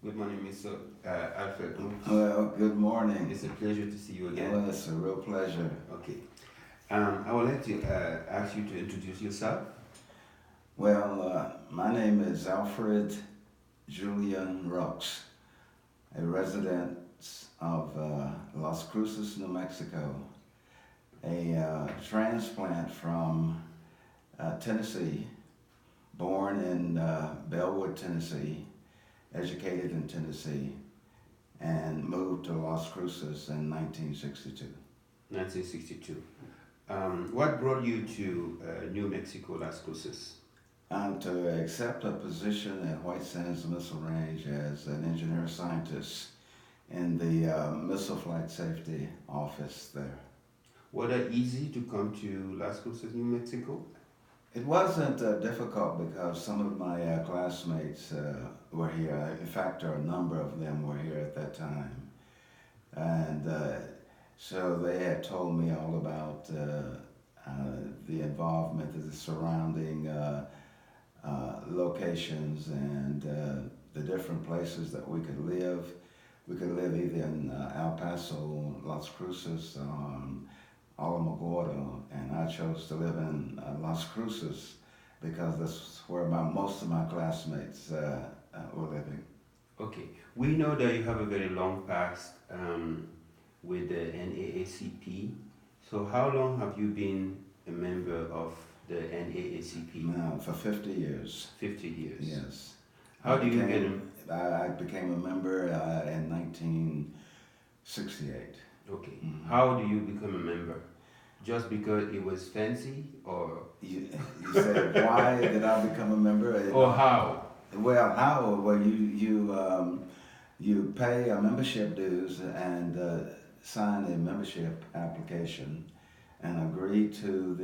Good morning, Mr. Alfred Rucks. Well, good morning. It's a pleasure to see you again. Well, it's a real pleasure. Okay. I would like to ask you to introduce yourself. Well, my name is Alfred Julian Rucks, a resident of Las Cruces, New Mexico, a transplant from Tennessee, born in Bellwood, Tennessee, educated in Tennessee, and moved to Las Cruces in 1962. 1962. What brought you to New Mexico, Las Cruces? To accept a position at White Sands Missile Range as an engineer scientist in the Missile Flight Safety Office there. Was it easy to come to Las Cruces, New Mexico? It wasn't difficult because some of my classmates were here. In fact, a number of them were here at that time. And so they had told me all about the involvement of the surrounding locations and the different places that we could live. We could live either in El Paso, Las Cruces, Alamogordo, and I chose to live in Las Cruces because that's where most of my classmates were living. Okay. We know that you have a very long past with the NAACP. So how long have you been a member of the NAACP? Now, for 50 years. 50 years. Yes. How do you get them? I became a member in 1968. Okay. Mhm. How do you become a member? Just because it was fancy, or You said, why did I become a member? or how? Well, how? Well, you pay a membership dues and sign a membership application and agree to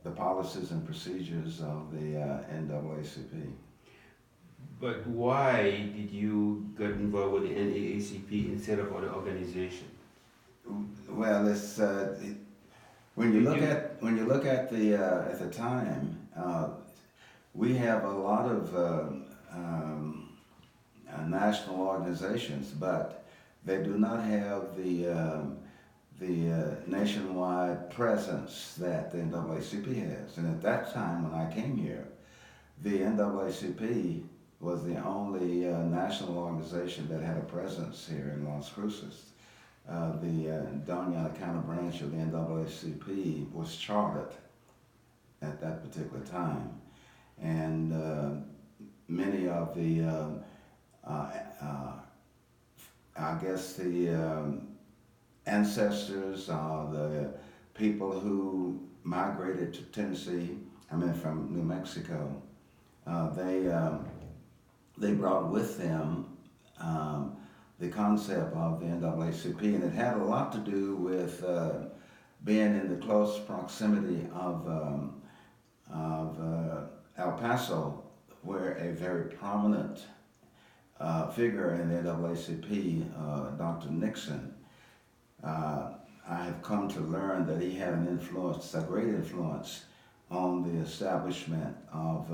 the policies and procedures of the NAACP. But why did you get involved with the NAACP instead of other organizations? Well, it's when you look at the time, we have a lot of national organizations, but they do not have the nationwide presence that the NAACP has. And at that time, when I came here, the NAACP was the only national organization that had a presence here in Las Cruces. The Doña County branch of the NAACP was chartered at that particular time, and many of the, I guess the ancestors or the people who migrated to Tennessee, from New Mexico, they brought with them the concept of the NAACP, and it had a lot to do with being in the close proximity of El Paso, where a very prominent figure in the NAACP, Dr. Nixon, I have come to learn that he had an influence, a great influence, on the establishment of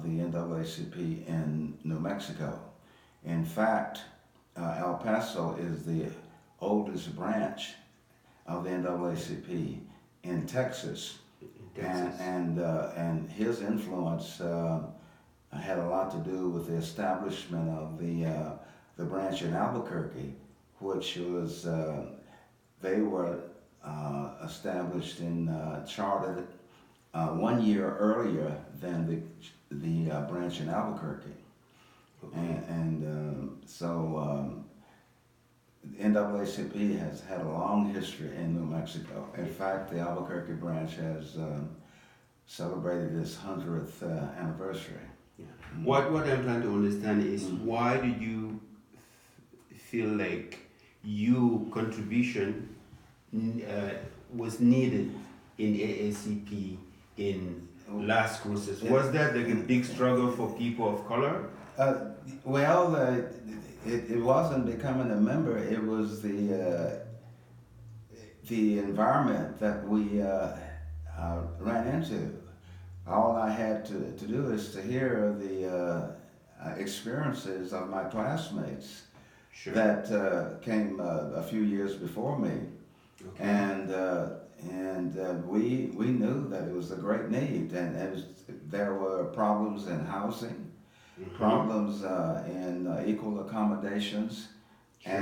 the NAACP in New Mexico. In fact, El Paso is the oldest branch of the NAACP in Texas, and his influence had a lot to do with the establishment of the branch in Albuquerque, which was they were established and chartered 1 year earlier than the branch in Albuquerque. Okay. So NAACP has had a long history in New Mexico. In fact, the Albuquerque branch has celebrated its 100th anniversary. Yeah. What I'm trying to understand is why did you feel like your contribution was needed in AACP in Las Cruces? Was that like a big struggle for people of color? Well, it wasn't becoming a member. It was the environment that we ran into. all I had to do is to hear the experiences of my classmates Sure. that came a few years before me, Okay. and we knew that it was a great need, and there were problems in housing, problems in equal accommodations, Sure.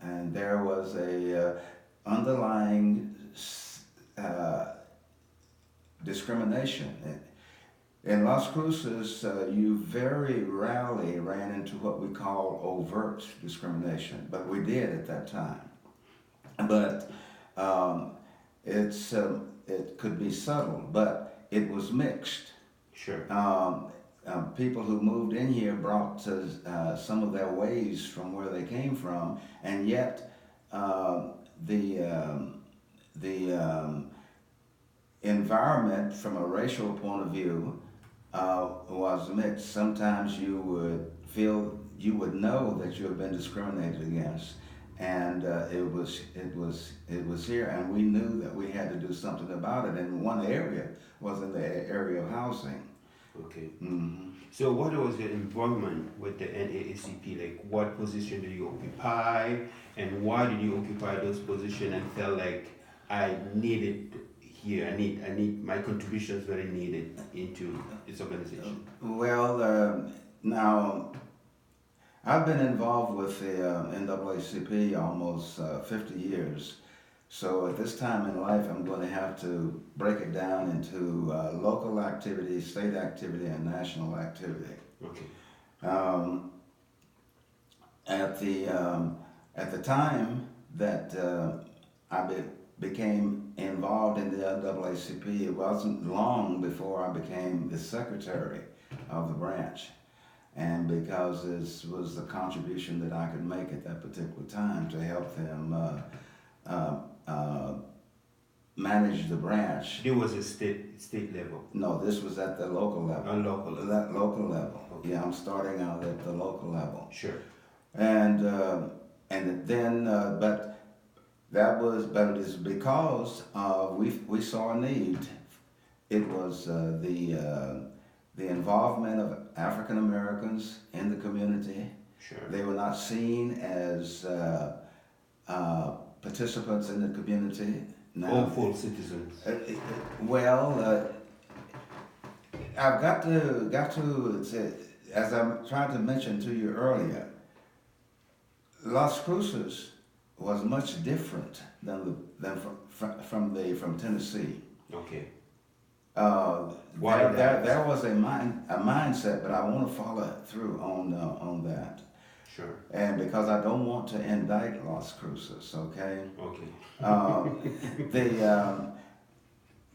and there was a underlying uh, discrimination. In Las Cruces, you very rarely ran into what we call overt discrimination, but we did at that time. But um, it could be subtle, but it was mixed. Sure. People who moved in here brought some of their ways from where they came from, and yet the environment from a racial point of view was mixed. Sometimes you would know that you had been discriminated against, and it was here, and we knew that we had to do something about it. And one area was in the area of housing. Okay. Mm-hmm. So what was your involvement with the NAACP? Like, what position did you occupy, and why did you occupy those positions and felt like I needed here, I need my contributions very needed into this organization? Well, now I've been involved with the NAACP almost 50 years. So at this time in life, I'm going to have to break it down into local activity, state activity, and national activity. Okay. Um, at the time that became involved in the NAACP, it wasn't long before I became the secretary of the branch. And because this was the contribution that I could make at that particular time to help them manage the branch. It was a state level. No, this was at the local level. A local level. That local level. Okay. Yeah, I'm starting out at the local level. Sure. And then, but it is because we saw a need. It was the involvement of African Americans in the community. Sure. They were not seen as participants in the community. All full citizens. I've got to say, as I'm trying to mention to you earlier, Las Cruces was much different than from Tennessee. Okay. Why there was a mindset, but I want to follow through on that. Sure. And because I don't want to indict Las Cruces, okay? Okay.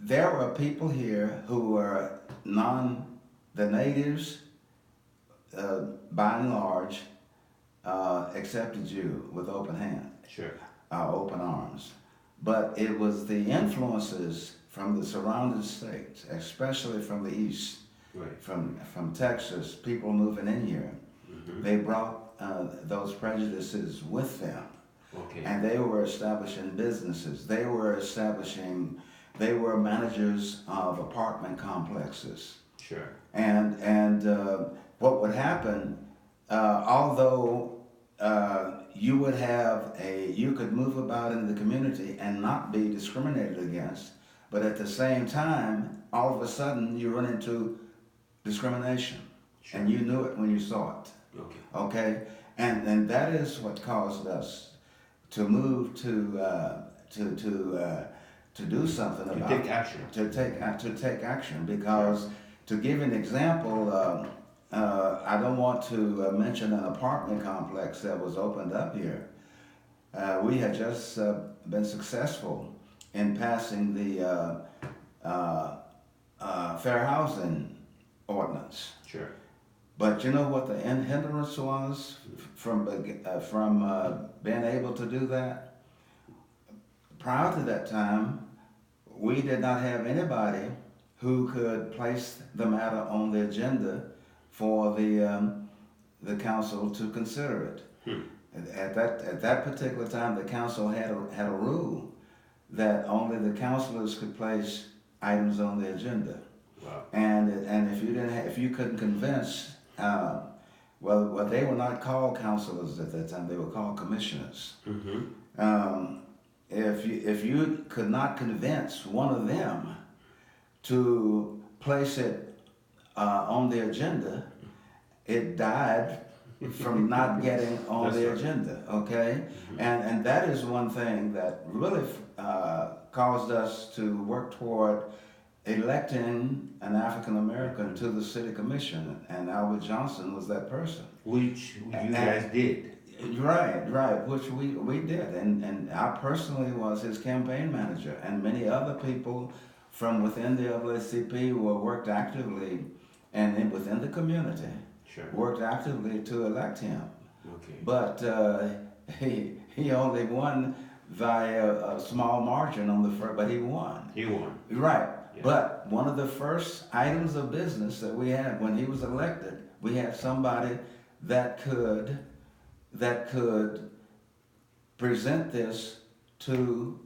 There were people here who were the natives, by and large, accepted you with open hand, Sure. open arms. But it was the influences from the surrounding states, especially from the east, Right. from Texas, people moving in here. Mm-hmm. They brought those prejudices with them. Okay. And they were establishing businesses. They were managers of apartment complexes. Sure. And what would happen, although you could move about in the community and not be discriminated against, but at the same time, all of a sudden you run into discrimination. Sure. And you knew it when you saw it. Okay. Okay, and that is what caused us to move to do something about take action. To take action, because to give an example, I don't want to mention an apartment complex that was opened up here. We had just been successful in passing the fair housing ordinance. Sure. But you know what the hindrance was from being able to do that? Prior to that time, we did not have anybody who could place the matter on the agenda for the council to consider it. At that particular time, the council had a rule that only the councilors could place items on the agenda. Wow. And if you didn't, if you couldn't convince, well, they were not called councilors at that time; they were called commissioners. Mm-hmm. If you could not convince one of them to place it on the agenda, it died from not getting on That's the right. agenda. Okay, and that is one thing that really caused us to work toward electing an African American to the city commission, and Albert Johnson was that person. Which you guys did. Right, which we did, and I personally was his campaign manager, and many other people from within the NAACP worked actively, and within the community, Sure. worked actively to elect him. Okay. But he only won by a small margin on the first, but he won. He won. Right. Yeah. But one of the first items of business that we had when he was elected, we had somebody that could present this to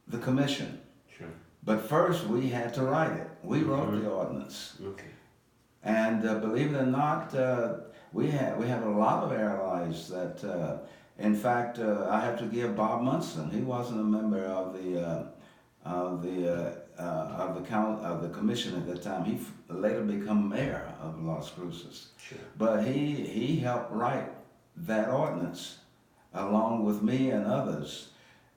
the commission. Sure. But first we had to write it. We wrote the ordinance. Okay. And believe it or not, we had a lot of allies that, in fact, I have to give Bob Munson. He wasn't a member of the commission at that time. He later became mayor of Las Cruces. Sure. But he helped write that ordinance along with me and others,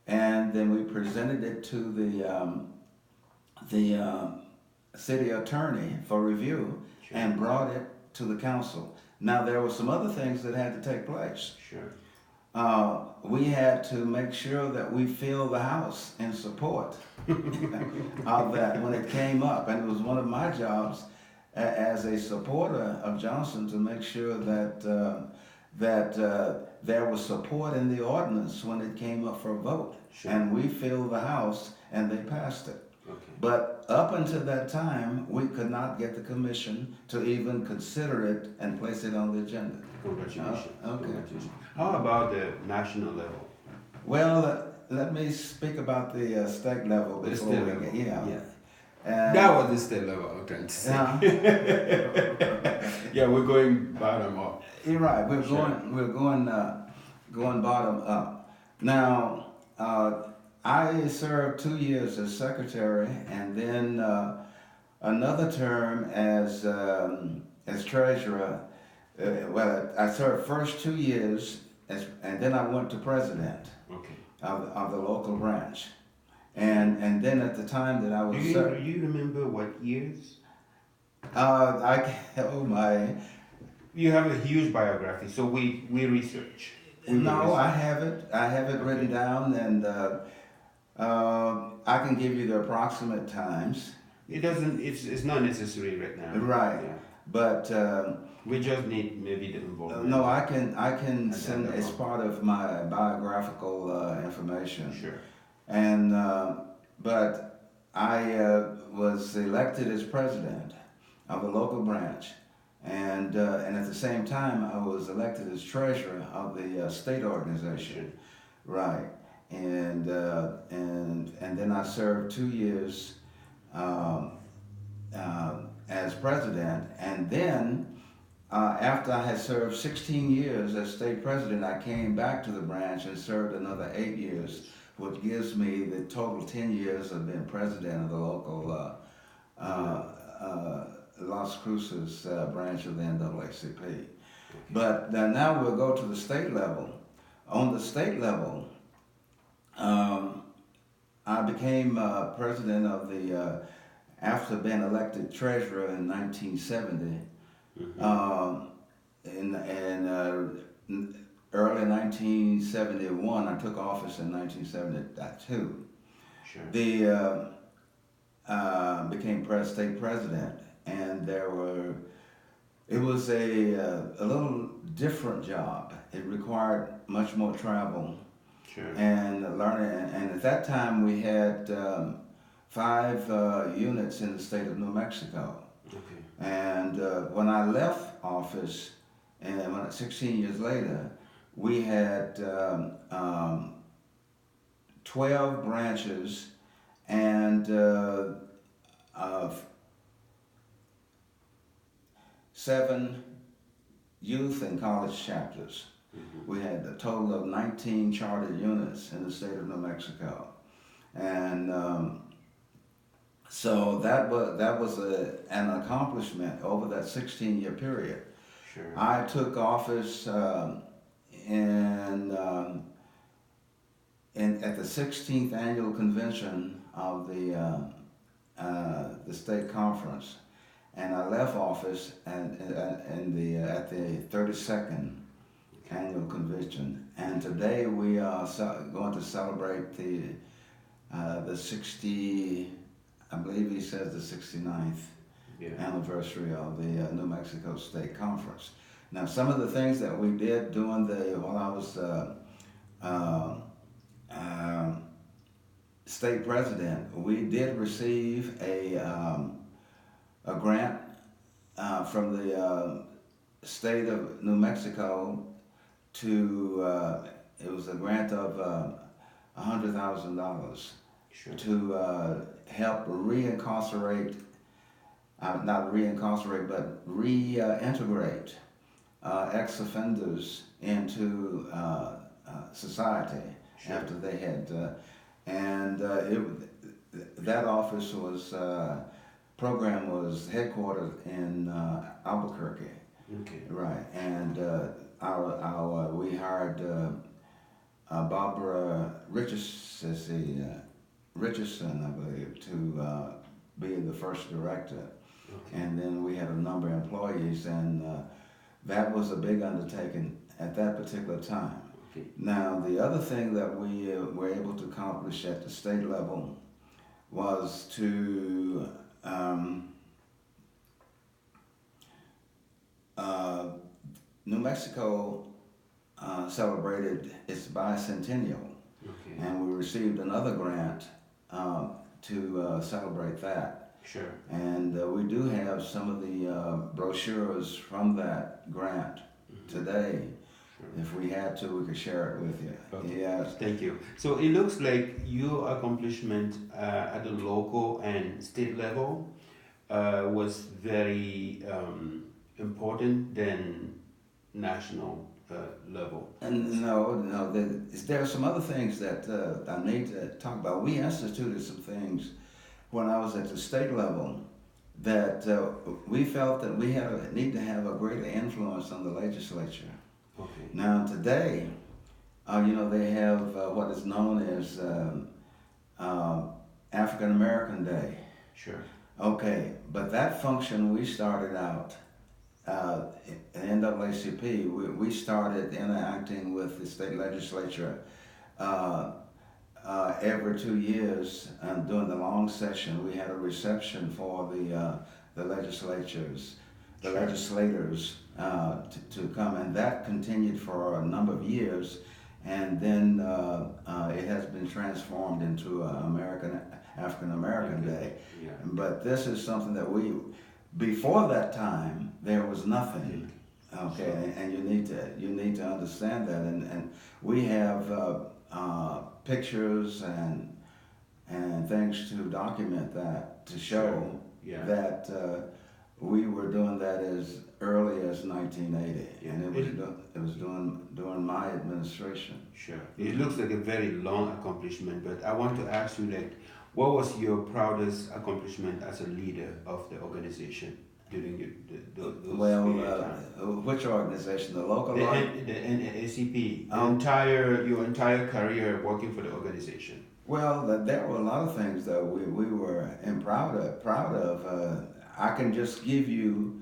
and then we presented it to the city attorney for review. Sure. And brought it to the council. Now there were some other things that had to take place. Sure. We had to make sure that we filled the House in support of that when it came up, and it was one of my jobs as a supporter of Johnson to make sure that there was support in the ordinance when it came up for a vote. Sure. And we filled the House, and they passed it. Okay. But up until that time, we could not get the commission to even consider it and place it on the agenda. Congratulations. Okay. Congratulations. How about the national level? Well, let me speak about the state level The before state we level. get, yeah. Yeah. That was the state level I'm trying to say. Yeah, we're going bottom up. You're right. We're Sure. going bottom up. Now, I served 2 years as secretary, and then another term as treasurer. Well, I served first 2 years, and then I went to president Okay. of the local branch, and then at the time that I was Do you remember what years? oh my. You have a huge biography, so we research. No, I have it. I have it written down, and I can give you the approximate times. It doesn't. It's not necessary right now. Right. Yeah. But We just need maybe the involvement. no, I can At send that it's level. part of my biographical information. Sure. And but I was elected as president of the local branch, and at the same time I was elected as treasurer of the state organization. Right. And then I served 2 years as president, and then after I had served 16 years as state president, I came back to the branch and served another 8 years, which gives me the total 10 years of being president of the local Las Cruces branch of the NAACP. But now we'll go to the state level. On the state level, I became president of the, after being elected treasurer in 1970. In early 1971, I took office in 1972. Sure. Became state president, and it was a little different job. It required much more travel. Sure. And learning, and at that time we had 5 units in the state of New Mexico. Okay. And when I left office, and 16 years later, we had 12 branches and 7 youth and college chapters. We had a total of 19 chartered units in the state of New Mexico. And so that was an accomplishment over that 16-year period. Sure. I took office at the 16th annual convention of the state conference, and I left office at the 32nd annual convention. And today we are going to celebrate the 60, I believe he says the 69th anniversary of the New Mexico State Conference. Now, some of the things that we did while I was state president, we did receive a grant from the state of New Mexico it was a grant of $100,000 to help reincarcerate, not reincarcerate, but reintegrate ex-offenders into society after they had, that office program was headquartered in Albuquerque. Okay. Right, and we hired Barbara Richardson, I believe, to be the first director. Okay. And then we had a number of employees, and that was a big undertaking at that particular time. Okay. Now, the other thing that we were able to accomplish at the state level was to New Mexico celebrated its bicentennial, and we received another grant to celebrate that. Sure. And we do have some of the brochures from that grant today. Sure. If we had to, we could share it with you. Okay. Yes. Thank you. So it looks like your accomplishment at the local and state level was very important than national level. And no, there are some other things that I need to talk about. We instituted some things when I was at the state level that we felt that we need to have a greater influence on the legislature. Okay. Now today, they have what is known as African American Day. Sure. Okay, but that function we started out NAACP, we started interacting with the state legislature every 2 years during the long session. We had a reception for the legislators to come, and that continued for a number of years, and then it has been transformed into African American Day. Yeah. But this is something that before that time, there was nothing. Okay, and you need to understand that, and we have pictures and things to document that, to show that we were doing that as early as 1980, and it was during my administration. Sure. It looks like a very long accomplishment, but I want to ask you, what was your proudest accomplishment as a leader of the organization during those period of time? Which organization? The local the NAACP. Your entire career working for the organization. Well, there were a lot of things that we were proud of. I can just give you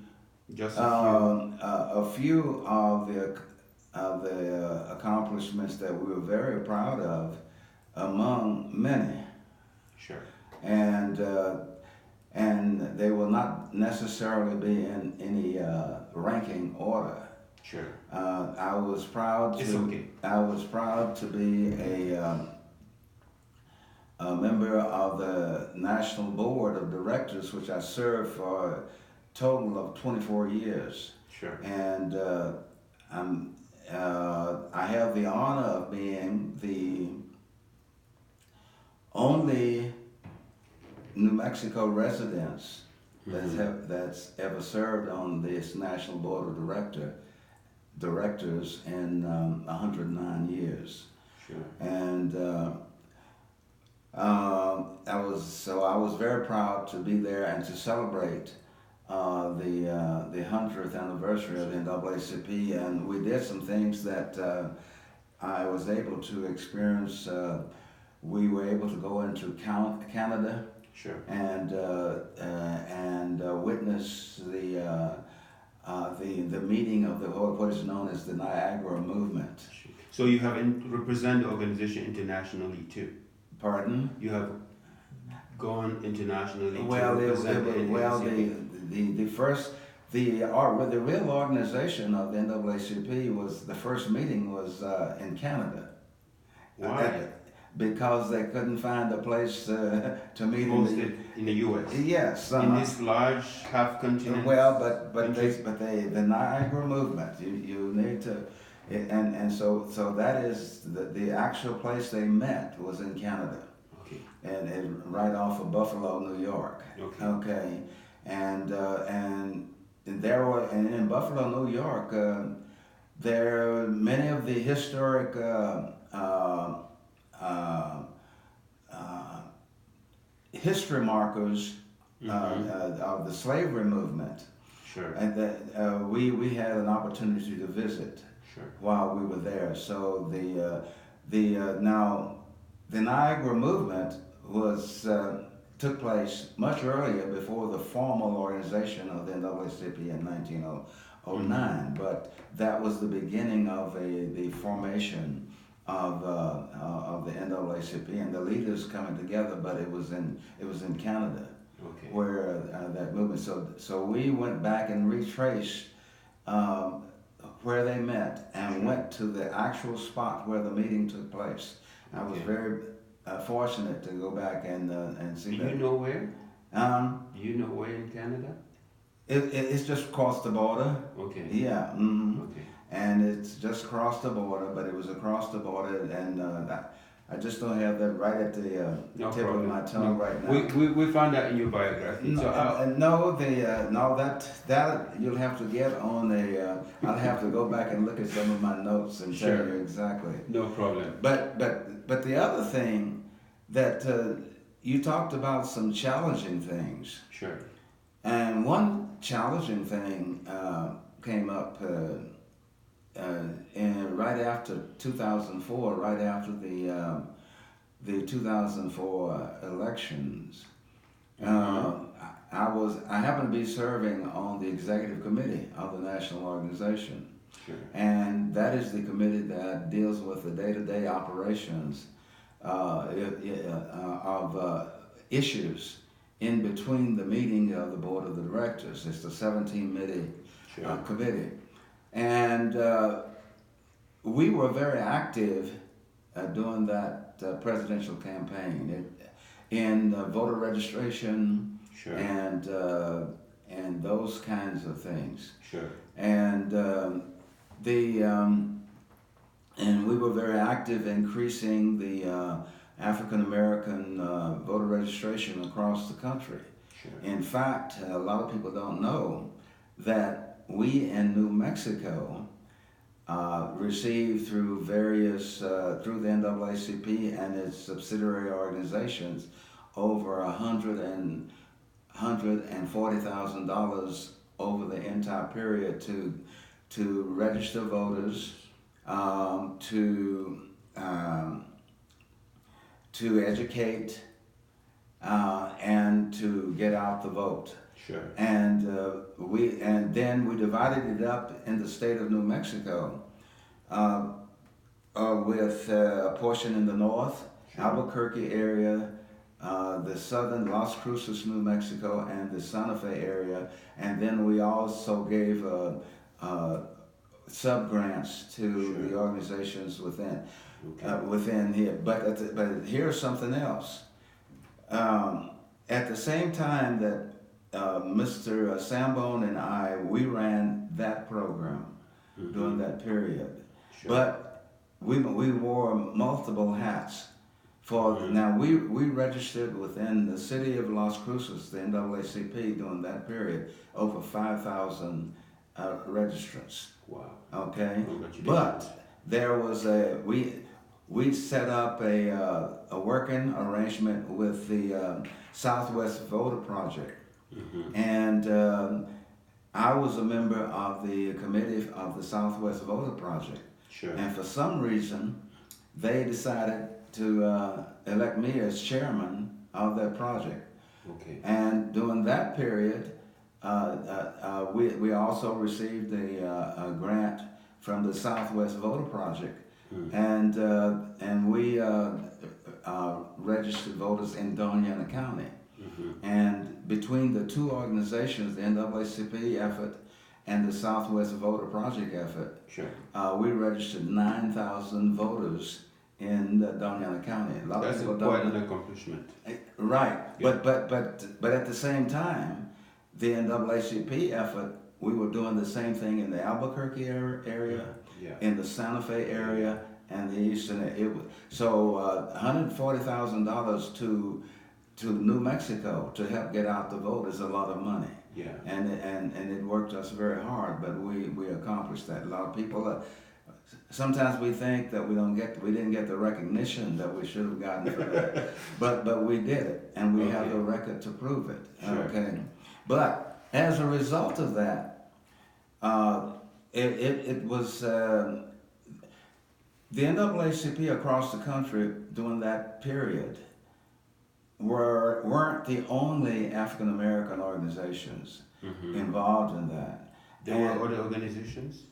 a few of the accomplishments that we were very proud of, among many. Sure. And they will not necessarily be in any ranking order. Sure. I was proud to be a member of the National Board of Directors, which I served for a total of 24 years. Sure. And I have the honor of being the only New Mexico residents that's ever served on this National Board of Directors in 109 years. Sure. And I was very proud to be there and to celebrate the 100th anniversary of the NAACP, and we did some things that I was able to experience. We were able to go into Canada. Sure. And witness the meeting of what is known as the Niagara Movement. So you have represented the organization internationally too. Pardon? You have gone internationally. Well, to the real organization of the NAACP was the first meeting was in Canada. Why? Because they couldn't find a place to meet in the U.S. Yes, in this large half-continent. Well, but the Niagara Movement. You need to, and so that is the actual place they met was in Canada. Okay. And right off of Buffalo, New York. Okay. Okay, and there were in Buffalo, New York, there are many of the historic. History markers of the slavery movement. Sure. And that we had an opportunity to visit. Sure. While we were there. So now the Niagara movement took place much earlier, before the formal organization of the NAACP in 1909. But that was the beginning of the formation of the NAACP and the leaders coming together. But it was in Canada. Okay. Where that movement. So we went back and retraced where they met and went to the actual spot where the meeting took place. I was very fortunate to go back and see that. Do you know where? Do you know where in Canada? It's just across the border. Okay. Yeah. Mm-hmm. Okay. And it's just across the border, but it was across the border, and I just don't have that right at the tip of my tongue right now. We found that in your biography. No, that you'll have to get on I'll have to go back and look at some of my notes and tell you exactly. No problem. But the other thing that you talked about some challenging things. Sure. And one challenging thing came up right after 2004, right after the 2004 elections. I happened to be serving on the executive committee of the national organization. Sure. And that is the committee that deals with the day-to-day operations of issues in between the meeting of the board of the directors. It's the 17-committee committee. And we were very active during that presidential campaign in voter registration. Sure. And those kinds of things. Sure. And and we were very active increasing the African American voter registration across the country. Sure. In fact, a lot of people don't know that we in New Mexico received through various, through the NAACP and its subsidiary organizations, over $140,000 over the entire period to register voters, to educate, and to get out the vote. Sure. And then we divided it up in the state of New Mexico, with a portion in the north, sure, Albuquerque area, the southern Las Cruces, New Mexico, and the Santa Fe area, and then we also gave sub-grants to, sure, the organizations within, okay, within here. But here's something else. At the same time that Mr. Sambone and we ran that program, mm-hmm, during that period. Sure. But we wore multiple hats Now we registered within the city of Las Cruces, the NAACP, during that period, over 5,000 registrants. Wow. Okay, Congratulations. but there was we set up a working arrangement with the Southwest Voter Project, and I was a member of the committee of the Southwest Voter Project. Sure. And for some reason, they decided to elect me as chairman of that project. Okay. And during that period, we also received a grant from the Southwest Voter Project, and we registered voters in Doñana County. And between the two organizations, the NAACP effort and the Southwest Voter Project effort, Sure. we registered 9,000 voters in Doñana County. A lot That's of people quite don't. an accomplishment. Right, Yeah. but at the same time, the NAACP effort, we were doing the same thing in the Albuquerque area, Yeah. in the Santa Fe area, and the eastern. So $140,000 to New Mexico to help get out the vote is a lot of money. Yeah. And it worked us very hard, but we accomplished that. A lot of people. Sometimes we think that we didn't get the recognition that we should have gotten for that, but we did it, and we have the record to prove it. Sure. Okay, but as a result of that, it was the NAACP across the country during that period weren't the only African American organizations involved in that. There were other organizations?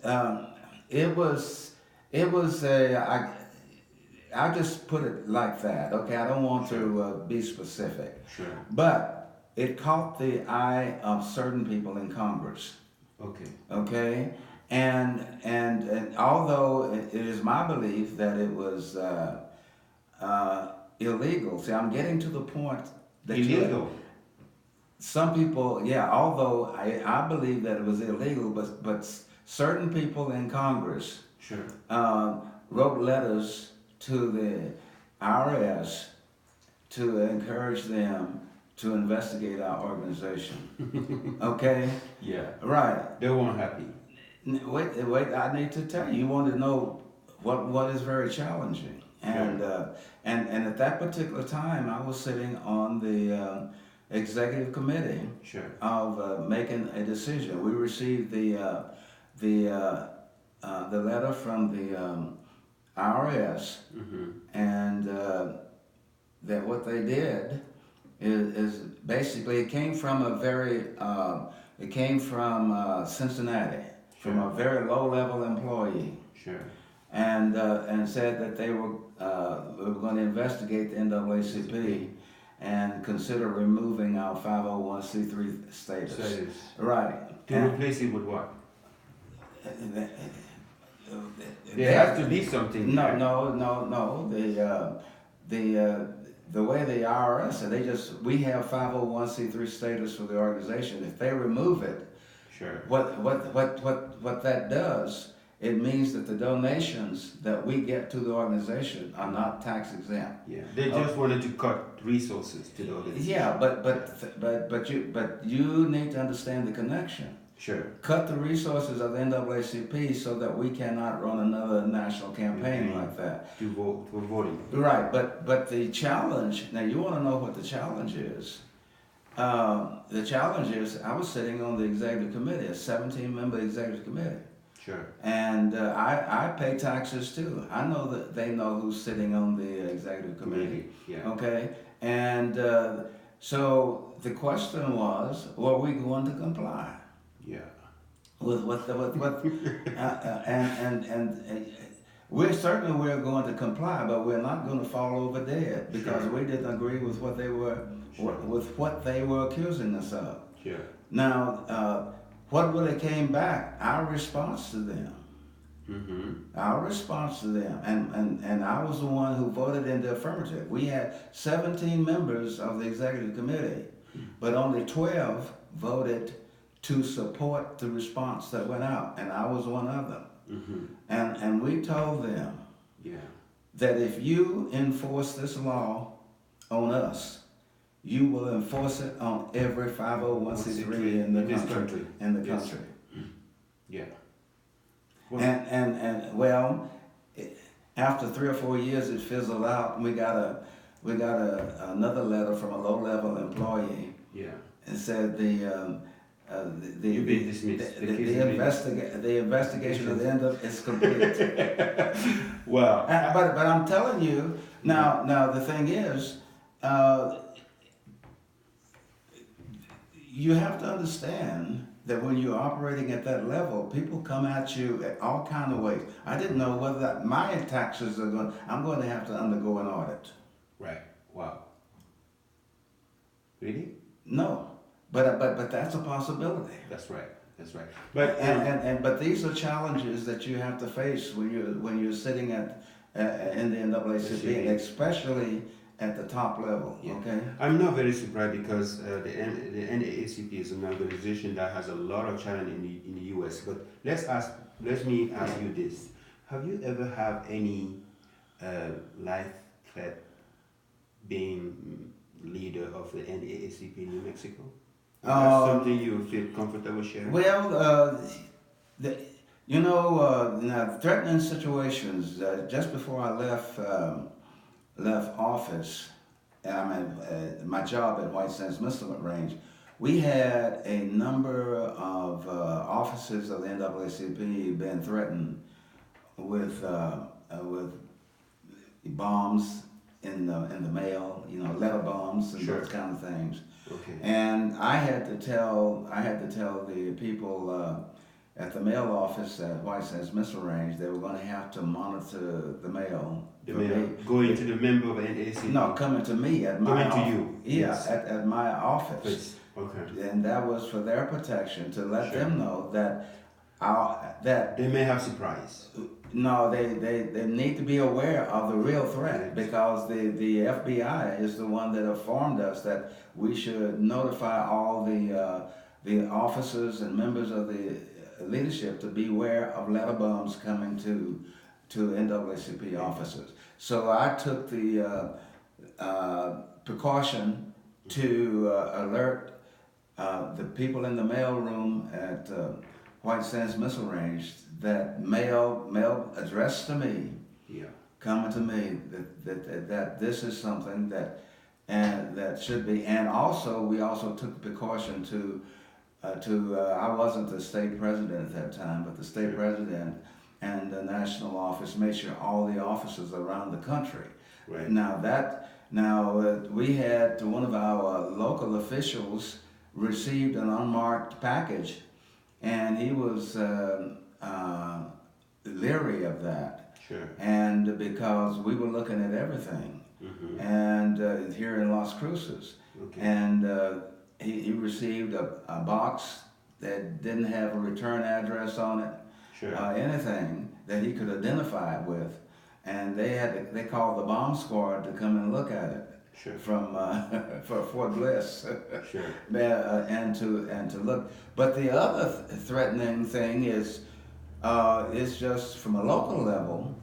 It was I'll just put it like that, okay? I don't want to be specific. Sure. But it caught the eye of certain people in Congress. Okay. Okay? And although it is my belief that it was illegal, see, I'm getting to the point that Illegal? some people, yeah, although I believe that it was illegal, but certain people in Congress Sure. wrote letters to the IRS to encourage them to investigate our organization. Okay? Yeah. Right. They weren't happy. Wait, I need to tell you, you want to know what is very challenging. And, and at that particular time, I was sitting on the executive committee of making a decision. We received the letter from the IRS, and that what they did is basically it came from Cincinnati, from a very low-level employee. Sure. And said that they were going to investigate the NAACP and consider removing our 501c3 status. Right. To replace it with what? There has to be something. No. The way the IRS, we have 501c3 status for the organization. If they remove it, what that does, it means that the donations that we get to the organization are not tax exempt. Yeah, they just wanted to cut resources to the organization. Yeah, but you need to understand the connection. Sure. Cut the resources of the NAACP so that we cannot run another national campaign like that. To vote for voting. Right, but the challenge. Now you want to know what the challenge is. The challenge is I was sitting on the executive committee, a 17-member executive committee. Sure. And I pay taxes too. I know that they know who's sitting on the executive committee. Yeah. Okay. And so the question was, were we going to comply? Yeah. With what and we're going to comply, but we're not going to fall over dead because we didn't agree with what they were accusing us of. Sure. Now, what really came back? Our response to them. Our response to them, and I was the one who voted in the affirmative. We had 17 members of the executive committee, but only 12 voted to support the response that went out, and I was one of them. And we told them, that if you enforce this law on us, you will enforce it on every 501c3 in the country. In the country. Yeah. And well, after 3 or 4 years, it fizzled out. We got another letter from a low-level employee. Yeah. And said You've been dismissed. The investigation at the end of is complete. Well, but I'm telling you now. The thing is, you have to understand that when you're operating at that level, people come at you at all kind of ways. I didn't know whether my taxes are going. I'm going to have to undergo an audit. Right. Wow. Really? No, but that's a possibility. That's right. That's right. But these are challenges that you have to face when you're sitting at in the NAACP, especially at the top level. Yeah. Okay. I'm not very surprised because the NAACP is an organization that has a lot of challenge in the U.S. But let me ask you this: have you ever had any life threat being leader of the NAACP in New Mexico? Is that something you feel comfortable sharing? Well, now threatening situations. Just before I left office, my job at White Sands Missile Range, we had a number of officers of the NAACP been threatened with bombs in the mail, letter bombs and those kind of things. Okay. And I had to tell the people at the mail office at White Sands Missile Range they were going to have to monitor the mail. Going to the member of NAACP? No, coming to me at my office. Coming to you? Yeah, Yes. at my office. Please. Okay. And that was for their protection, to let them know that they may have surprise. No, they need to be aware of the real threat, because the FBI is the one that informed us that we should notify all the officers and members of the leadership to beware of letter bombs coming to NAACP officers. So I took the precaution to alert the people in the mail room at White Sands Missile Range that mail addressed to me, coming to me, that this is something that should be. And also, we also took the precaution to I wasn't the state president at that time, but the state president and the national office made sure all the officers around the country. Right. Now we had one of our local officials received an unmarked package, and he was leery of that. Sure. And because we were looking at everything, and here in Las Cruces, and he received a box that didn't have a return address on it, anything that he could identify it with, and they called the bomb squad to come and look at it. From for Fort Bliss, and to look. But the other threatening thing is just from a local level.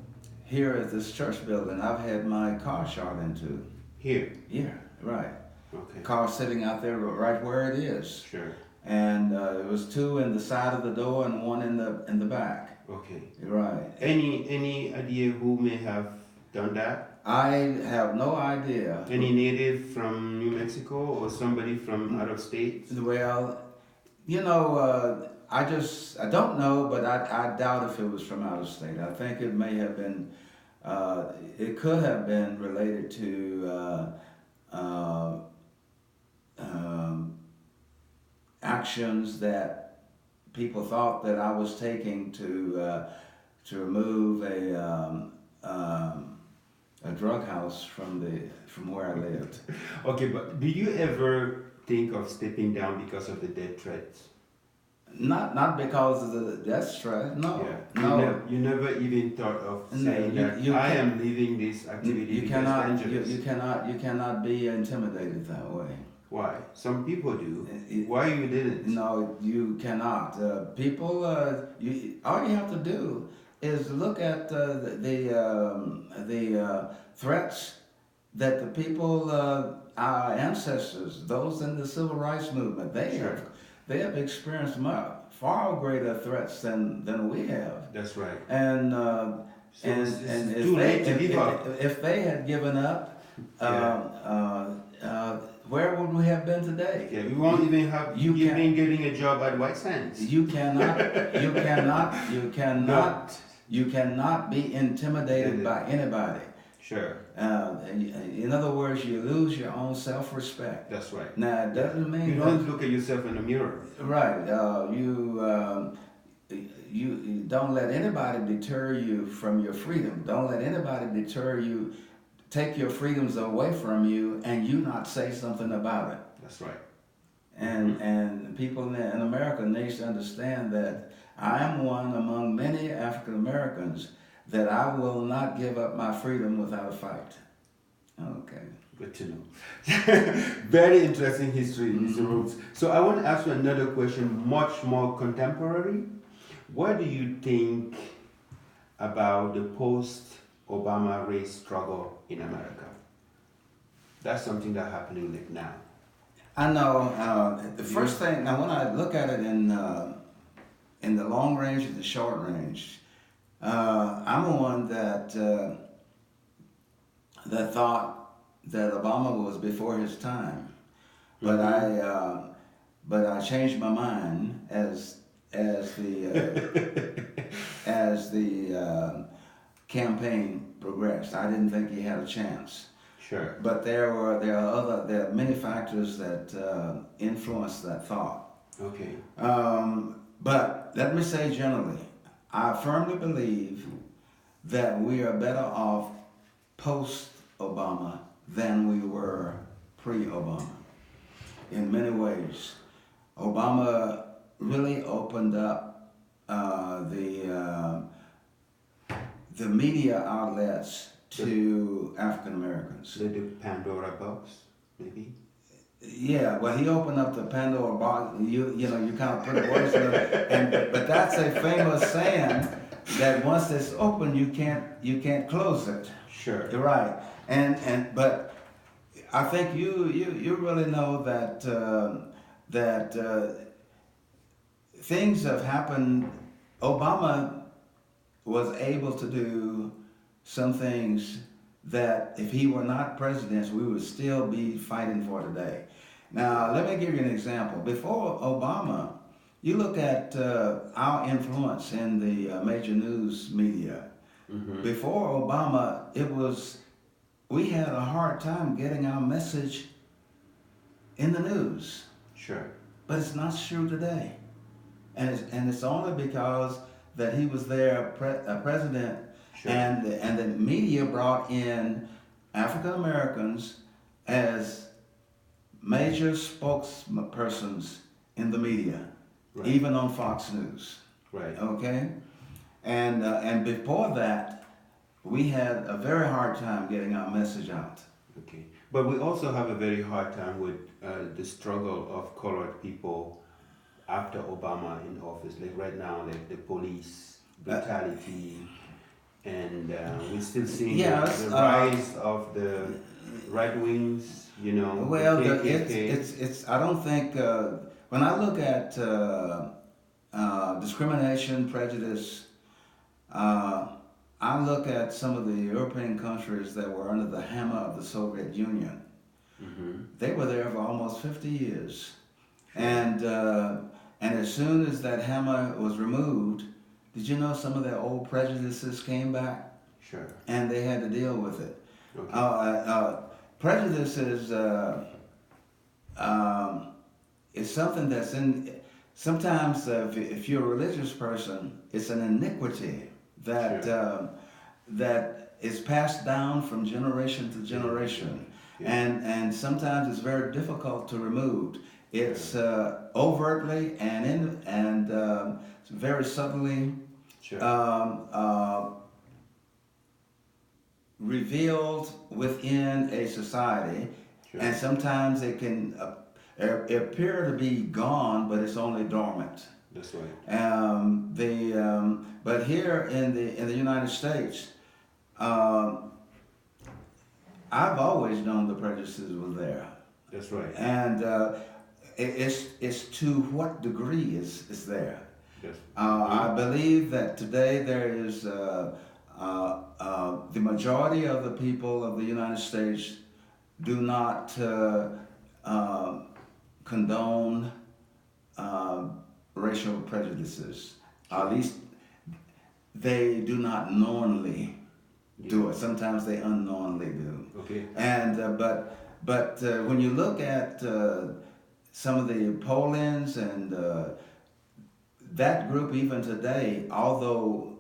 Here at this church building, I've had my car shot into. Here. Yeah, right. Okay. Car sitting out there right where it is. Sure. And there was 2 in the side of the door and 1 in the back. Okay. Right. Any idea who may have done that? I have no idea. Any native from New Mexico or somebody from out of state? Well, I don't know, but I doubt if it was from out of state. I think it may have been, it could have been related to actions that people thought that I was taking to remove a drug house from where I lived. Okay, but do you ever think of stepping down because of the death threats? Not because of the death threat. No. Yeah. No. You never even thought of saying I am leaving this activity. You cannot be intimidated that way. Why? Some people do. Why you didn't? No, you cannot. People. All you have to do is look at the threats that the people, our ancestors, those in the civil rights movement, Sure. they have experienced far greater threats than we have. That's right. And So and it's too late to give up. if they had given up, Yeah. where would we have been today? Yeah, we won't even have You you can't- been getting a job at White Sands. You cannot, you cannot, you cannot, Not. you cannot be intimidated by anybody. Sure. In other words, you lose your own self-respect. That's right. Now, it doesn't mean You don't look at yourself in the mirror. right. You don't let anybody deter you from your freedom. Don't let anybody deter you, take your freedoms away from you, and you not say something about it. That's right. And people in America need to understand that I am one among many African Americans that I will not give up my freedom without a fight. Okay. Good to know. Very interesting history, Mr. Rhodes. So I want to ask you another question, much more contemporary. What do you think about the post-Obama race struggle in America? That's something that's happening like now. I know. The first thing, now when I look at it in the long range and the short range, I'm one that thought that Obama was before his time, but I changed my mind as the campaign progressed. I didn't think he had a chance. Sure. But there are many factors that influenced that thought. Okay. But let me say generally, I firmly believe that we are better off post-Obama than we were pre-Obama in many ways. Obama really opened up the media outlets to African Americans. The Pandora box, maybe? Yeah, well, he opened up the Pandora box. You kind of put words in it, but that's a famous saying that once it's open, you can't close it. Sure. You're right, but I think you really know that things have happened. Obama was able to do some things that if he were not president, we would still be fighting for today. Now, let me give you an example. Before Obama, you look at our influence in the major news media. Mm-hmm. Before Obama, we had a hard time getting our message in the news. Sure. But it's not true today. And it's only because that he was there, president. Sure. And the media brought in African Americans as major spokespersons in the media, right. Even on Fox News. Right. Okay, and before that, we had a very hard time getting our message out. Okay, but we also have a very hard time with the struggle of colored people after Obama in office. Like right now, like the police brutality. And we're still seeing the rise of the right wings, Well, it's. I don't think when I look at discrimination, prejudice, I look at some of the European countries that were under the hammer of the Soviet Union. Mm-hmm. They were there for almost 50 years, and as soon as that hammer was removed. Did you know some of their old prejudices came back? Sure. And they had to deal with it. Okay. Prejudice is something that's in. Sometimes, if you're a religious person, it's an iniquity that sure. That is passed down from generation to generation, yeah. And sometimes it's very difficult to remove. It's overtly and very subtly sure. Revealed within a society, sure. And sometimes it can appear to be gone, but it's only dormant. That's right. But But here in the United States, um, I've always known the prejudices were there, That's right. and it's to what degree is there. Yes. I believe that today there is the majority of the people of the United States do not condone racial prejudices. At least they do not knowingly do it. Sometimes they unknowingly do. Okay. And but when you look at some of the pollings and that group even today, although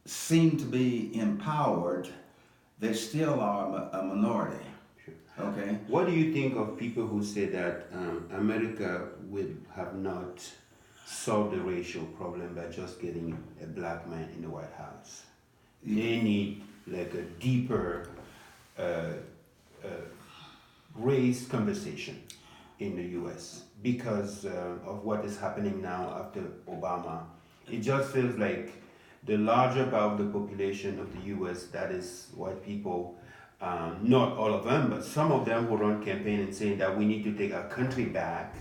seem to be empowered, they still are a minority. Sure. Okay. What do you think of people who say that America would have not solved the racial problem by just getting a black man in the White House? They need like a deeper race conversation in the U.S. because of what is happening now after Obama. It just feels like the larger part of the population of the U.S., that is white people, not all of them, but some of them who run campaigns saying that we need to take our country back.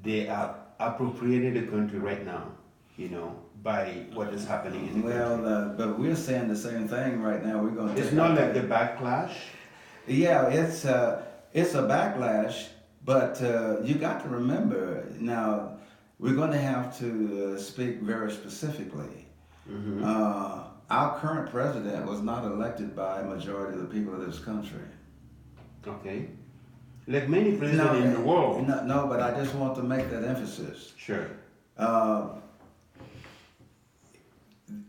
They are appropriating the country right now, by what is happening in the country. But we're saying the same thing right now. We're going to. It's not like the backlash. Yeah, it's a backlash, but you got to remember now. We're going to have to speak very specifically. Mm-hmm. Our current president was not elected by a majority of the people of this country. Okay. Like many presidents in the world. No, but I just want to make that emphasis. Sure.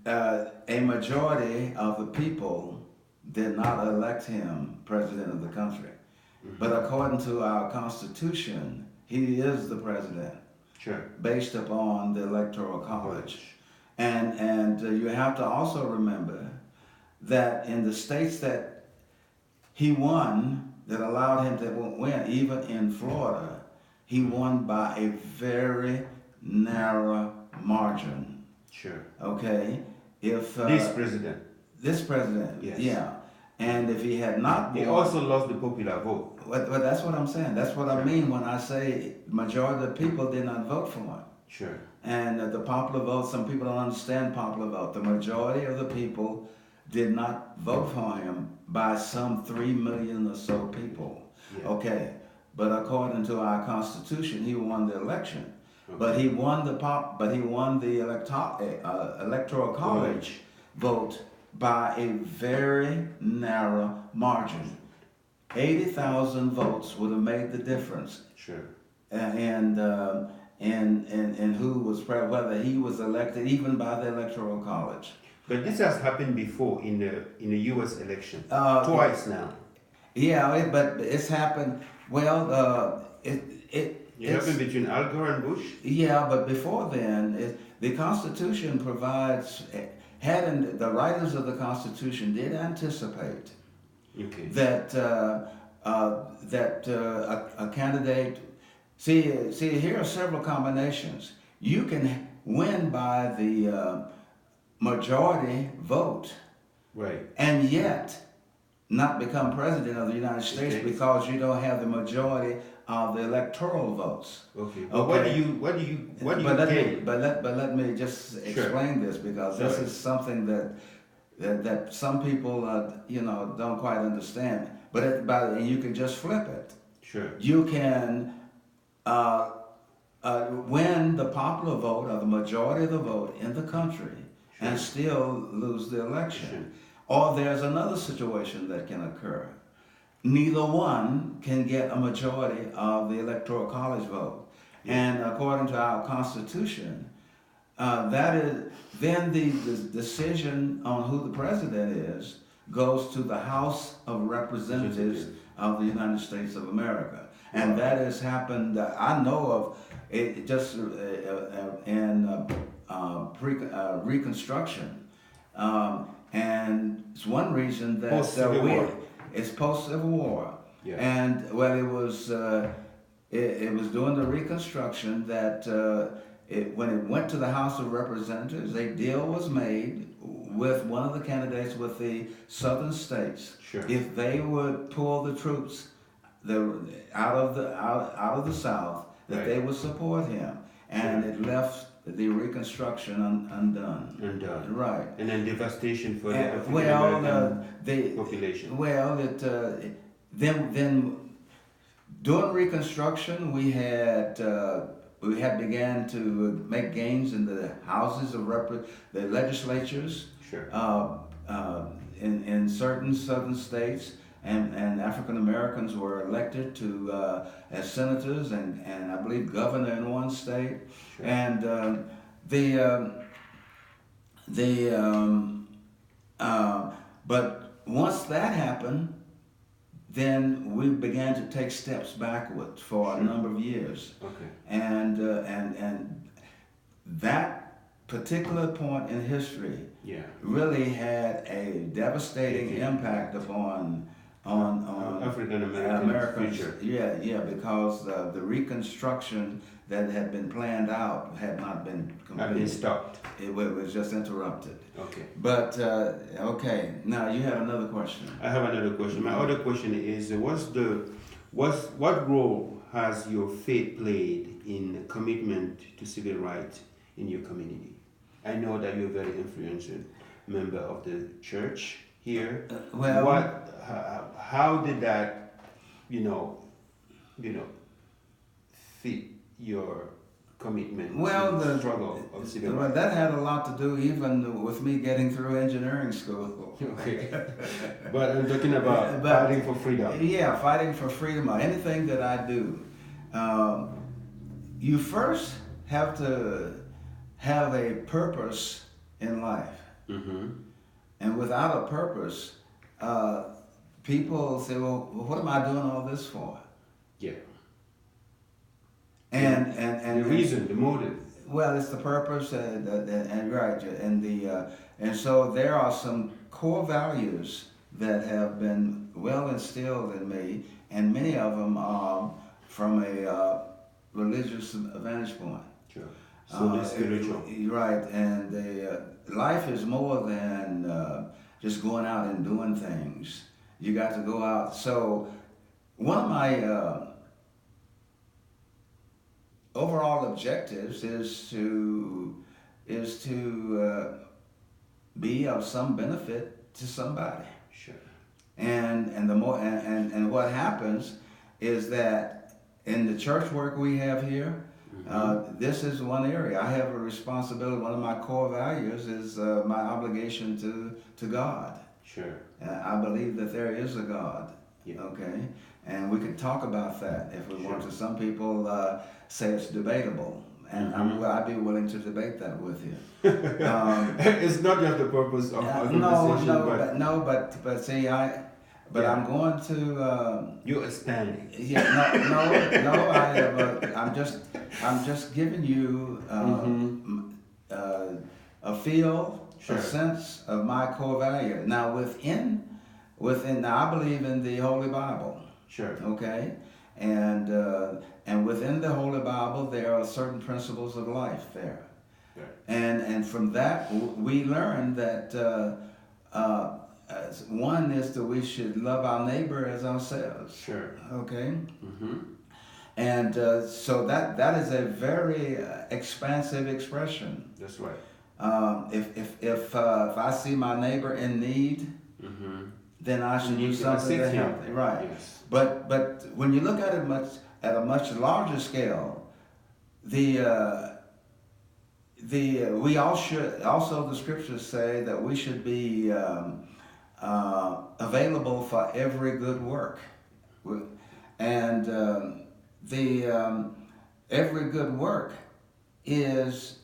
A majority of the people did not elect him president of the country. Mm-hmm. But according to our Constitution, he is the president. Sure. Based upon the Electoral College. And you have to also remember that in the states that he won, that allowed him to win, even in Florida, he won by a very narrow margin. Sure. Okay? If this president. This president, yes. Yeah. And if he had not won... He also lost the popular vote. But that's what I'm saying. That's what I mean when I say majority of the people did not vote for him. Sure. And the popular vote, some people don't understand popular vote. The majority of the people did not vote for him by some 3 million or so people. Yeah. Okay. But according to our Constitution, he won the election. Okay. But he won the Electoral College vote by a very narrow margin. 80,000 votes would have made the difference. Sure. And who was whether he was elected even by the Electoral College. But this has happened before in the U.S. election twice now. Yeah, but it's happened. Well, it happened between Al Gore and Bush. Yeah, but before then, the Constitution provides. The writers of the Constitution did anticipate that a candidate. See, here are several combinations. You can win by the majority vote, right, and yet not become president of the United States because you don't have the majority of the electoral votes. Okay. But what do you gain? But let me just explain this, because this is something that some people don't quite understand. And you can just flip it. Sure. You can win the popular vote or the majority of the vote in the country and still lose the election. Or there's another situation that can occur. Neither one can get a majority of the Electoral College vote. And according to our Constitution, that is, then the decision on who the president is goes to the House of Representatives of the United States of America. And that has happened, I know of it just in Reconstruction. And it's one reason that it's post-Civil War. Yeah. And it was during the Reconstruction that when it went to the House of Representatives, a deal was made with one of the candidates with the southern states. Sure. If they would pull the troops out of the South, that Right. they would support him, and Sure. it left the Reconstruction undone. Undone. Right. And then devastation for the And, African well, American the population. well, then during Reconstruction, we had began to make gains in the houses of the legislatures Sure. in certain southern states, and African Americans were elected to as senators and I believe governor in one state, Sure. and but once that happened, then we began to take steps backwards for Sure. a number of years, Okay. and that particular point in history Yeah. really had a devastating impact upon African American Americans. future. Yeah, because the Reconstruction that had been planned out had not been Have been completed. stopped. It was just interrupted. Okay. But okay, now you had another question. I have another question. My other question is, what role has your faith played in commitment to civil rights in your community? I know that you're a very influential member of the church here. How did that, fit your commitment to the struggle of civil Well, rights? that had a lot to do even with me getting through engineering school. Okay. But I'm talking about fighting for freedom. Yeah, fighting for freedom or anything that I do. You first have to have a purpose in life. Mm-hmm. And without a purpose, people say, well, what am I doing all this for? Yeah. And The reason, the motive. Well, it's the purpose and right, and so there are some core values that have been well instilled in me, and many of them are from a religious vantage point. Sure. So they're spiritual. Right, and life is more than just going out and doing things. You got to go out. So one of my overall objectives is to be of some benefit to somebody. Sure. And what happens is that in the church work we have here, this is one area I have a responsibility. One of my core values is my obligation to God. Sure. I believe that there is a God. Yeah. Okay, and we could talk about that if we want Sure. to. Some people say it's debatable, and I'd be willing to debate that with you. It's not just the purpose of our conversation, but see, I'm going to. You're expanding. Yeah, I'm just giving you a feel, Sure. a sense of my core value. Now now I believe in the Holy Bible. Sure. Okay, and within the Holy Bible there are certain principles of life there, Right. and from that we learn that one is that we should love our neighbor as ourselves. Sure. Okay. Mm-hmm. And so that is a very expansive expression. That's right. If I see my neighbor in need, then I should do something to help. Right. Yes. But when you look at it at a much larger scale, we all should also, the scriptures say that we should be available for every good work, and every good work is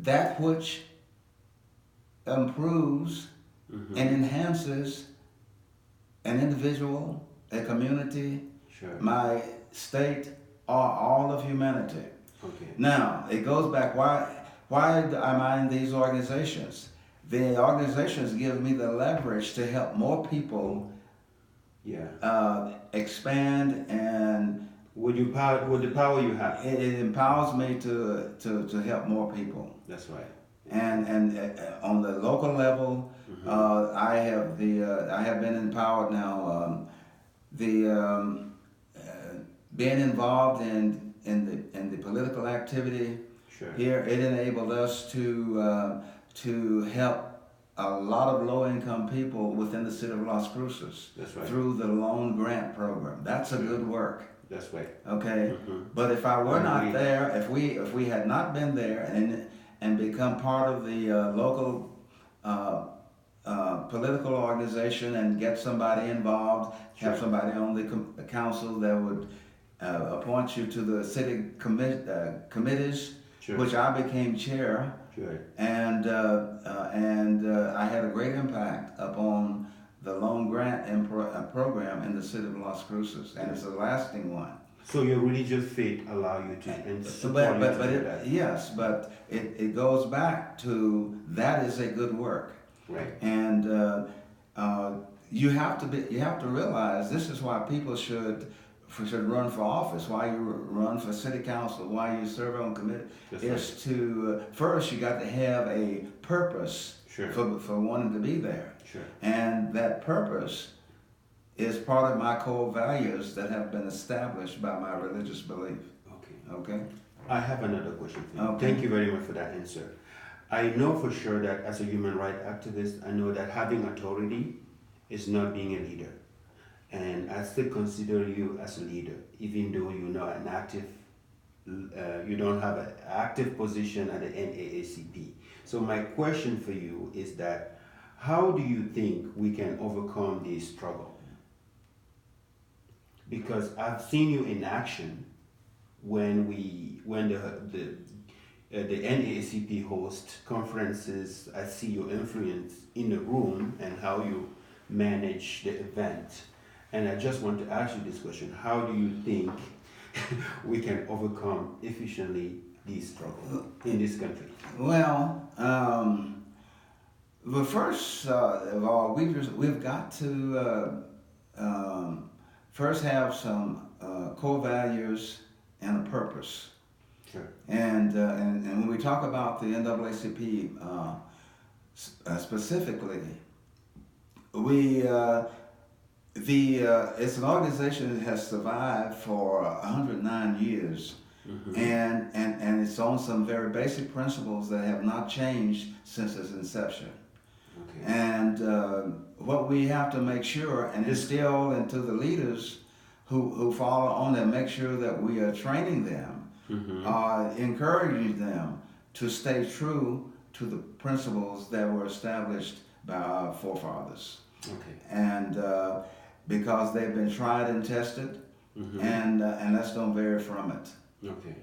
that which improves and enhances an individual, a community, Sure. my state, or all of humanity. Okay. Now, it goes back, why am I in these organizations? The organizations give me the leverage to help more people Yeah. expand and with the power you have. It empowers me to help more people. That's right. And on the local level, I have been empowered now. The being involved in the political activity Sure. here, it enabled us to help a lot of low-income people within the city of Las Cruces That's right. through the loan grant program. That's a good work. That's right. Okay, Mhm. but if I were I not agree. there, if we had not been there and become part of the local political organization and get somebody involved, have Sure. somebody on the council that would appoint you to the city committees, Sure. which I became chair, Sure. and I had a great impact upon the loan grant program in the city of Las Cruces, and it's a lasting one. So your religious faith allow you to and support you to do that. Yes, but it goes back to that is a good work, Right. and you have to realize this is why people should run for office, why you run for city council, why you serve on committee, That's is to first you got to have a purpose Sure. for wanting to be there, Sure. and that purpose is part of my core values that have been established by my religious belief. Okay. Okay? I have another question for you. Okay. Thank you very much for that answer. I know for sure that as a human rights activist, I know that having authority is not being a leader. And I still consider you as a leader, even though you're not an active, you don't have an active position at the NAACP. So my question for you is that, how do you think we can overcome this struggle? Because I've seen you in action when the NAACP hosts conferences. I see your influence in the room and how you manage the event. And I just want to ask you this question: how do you think we can overcome efficiently this struggle in this country? Well, the first of all, we've got to first have some core values and a purpose. Sure. And when we talk about the NAACP specifically, it's an organization that has survived for 109 years, Mm-hmm. and it's on some very basic principles that have not changed since its inception. Okay. And what we have to make sure and instill into the leaders who follow on them, make sure that we are training them, Mm-hmm. encouraging them to stay true to the principles that were established by our forefathers. Okay. And because they've been tried and tested, Mm-hmm. and let's don't vary from it. Okay.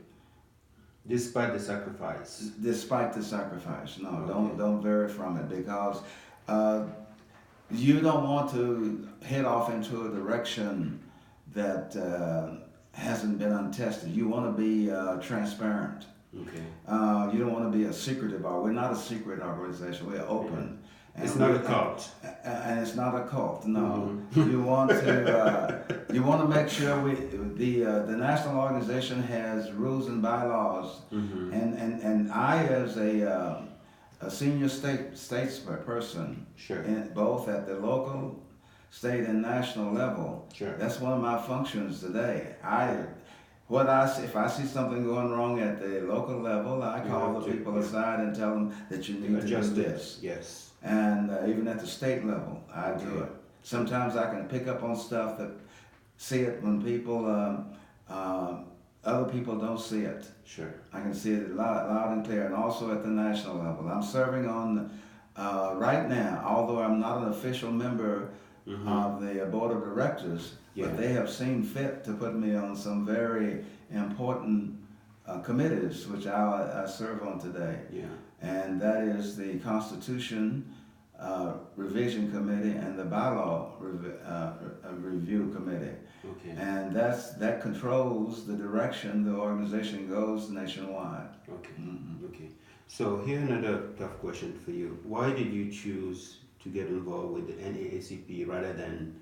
Despite the sacrifice. Despite the sacrifice, no, Okay. don't vary from it, because you don't want to head off into a direction that hasn't been untested. You want to be transparent. Okay. You don't want to be a secretive. We're not a secret organization. We're open. And It's not a cult. And it's not a cult. No, Mhm. you want to make sure the national organization has rules and bylaws. Mm-hmm. And I, as a senior statesperson, Sure. both at the local, state, and national level, Sure. that's one of my functions today. If I see something going wrong at the local level, I You call have the to, people yeah. aside and tell them that you need to do Adjust this. it. Yes. And even at the state level, I do Okay. it. Sometimes I can pick up on stuff see it when other people don't see it. Sure. I can see it loud and clear, and also at the national level. I'm serving on, right now, although I'm not an official member Mm-hmm. of the board of directors, Yeah. but they have seen fit to put me on some very important committees, which I serve on today. Yeah. And that is the Constitution Revision Committee and the Bylaw Review Committee. Okay. And that controls the direction the organization goes nationwide. Okay. Mhm. Okay. So here another tough question for you. Why did you choose to get involved with the NAACP rather than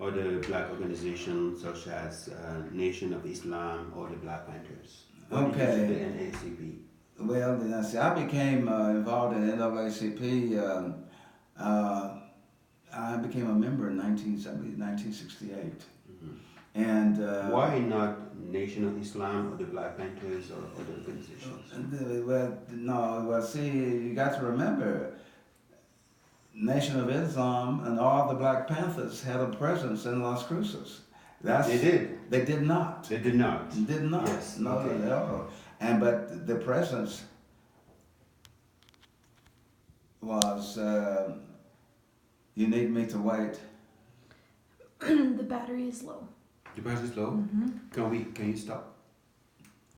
other black organizations such as Nation of Islam or the Black Panthers? What Okay. did you do the NAACP? Well, then I became involved in NAACP. I became a member in 1968. Mhm. And Why not Nation of Islam or the Black Panthers or other organizations? well, see, you got to remember, Nation of Islam and all the Black Panthers had a presence in Las Cruces. They did. They did not. They did not. Did not. Yes. No, Okay. no. And but the presence was. You need me to wait. The battery is low. The price is low. Mm-hmm. Can you stop?